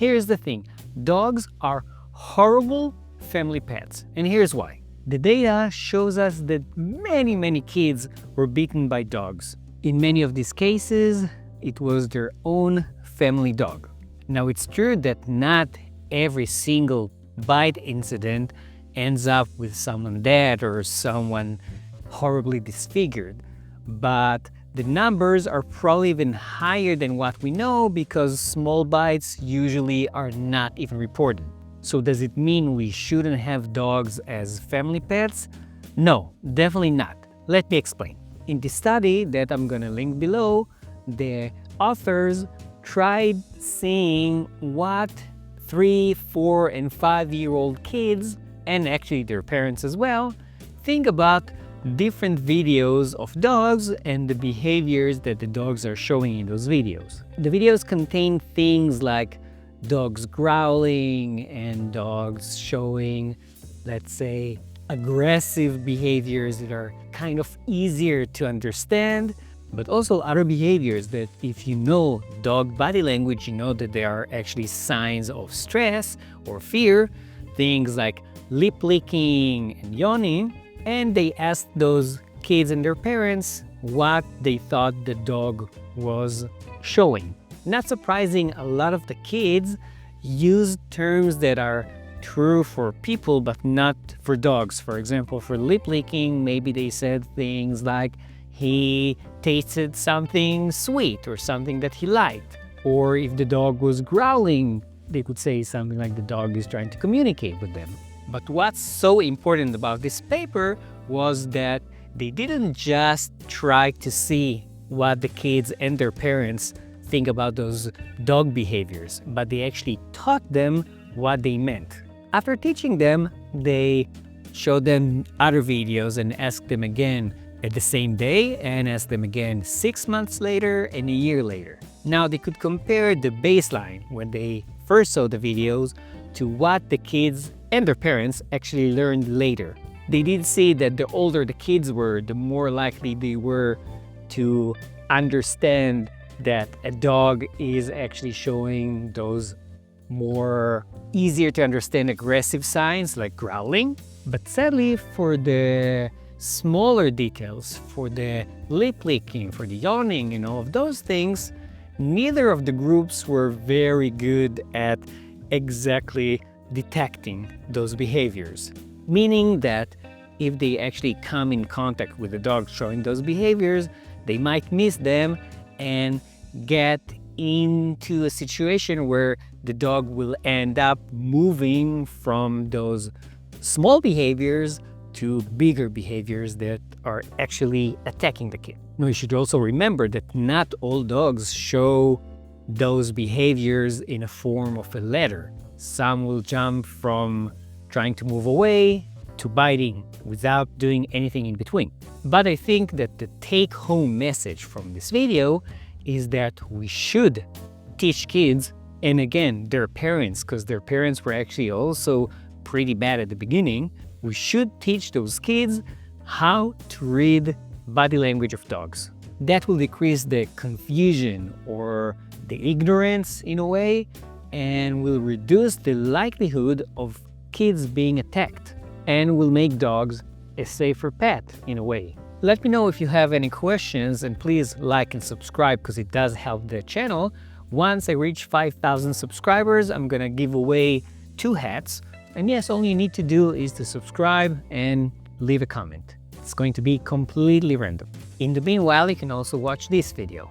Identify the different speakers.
Speaker 1: Here's the thing, dogs are horrible family pets, and here's why. The data shows us that many kids were bitten by dogs. In many of these cases, it was their own family dog. Now, it's true that not every single bite incident ends up with someone dead or someone horribly disfigured, but the numbers are probably even higher than what we know because small bites usually are not even reported. So does it mean we shouldn't have dogs as family pets? No, definitely not. Let me explain. In the study that I'm gonna link below, the authors tried seeing what 3, 4, and 5-year-old kids, and actually their parents as well, think about different videos of dogs and the behaviors that the dogs are showing in those videos. The videos contain things like dogs growling and dogs showing, let's say, aggressive behaviors that are kind of easier to understand, but also other behaviors that if you know dog body language, you know that there are actually signs of stress or fear, things like lip licking and yawning, and they asked those kids and their parents what they thought the dog was showing. Not surprising, a lot of the kids use terms that are true for people but not for dogs. For example, for lip licking, maybe they said things like he tasted something sweet or something that he liked. Or if the dog was growling, they could say something like the dog is trying to communicate with them. But what's so important about this paper was that they didn't just try to see what the kids and their parents think about those dog behaviors, but they actually taught them what they meant. After teaching them, they showed them other videos and asked them again at the same day and asked them again 6 months later and a year later. Now they could compare the baseline when they first saw the videos to what the kids and their parents actually learned later. They did see that the older the kids were, the more likely they were to understand that a dog is actually showing those more easier to understand aggressive signs like growling. But sadly, for the smaller details, for the lip licking, for the yawning and all of those things, neither of the groups were very good at exactly detecting those behaviors. Meaning that if they actually come in contact with a dog showing those behaviors, they might miss them and get into a situation where the dog will end up moving from those small behaviors to bigger behaviors that are actually attacking the kid. Now, you should also remember that not all dogs show those behaviors in a form of a letter. Some will jump from trying to move away to biting without doing anything in between. But I think that the take-home message from this video is that we should teach kids, and again, their parents, because their parents were actually also pretty bad at the beginning, we should teach those kids how to read body language of dogs. That will decrease the confusion or the ignorance in a way, and will reduce the likelihood of kids being attacked, and will make dogs a safer pet in a way. Let me know if you have any questions, and please like and subscribe because it does help the channel. Once I reach 5,000 subscribers, I'm gonna give away 2 hats. And yes, all you need to do is to subscribe and leave a comment. It's going to be completely random. In the meanwhile, you can also watch this video.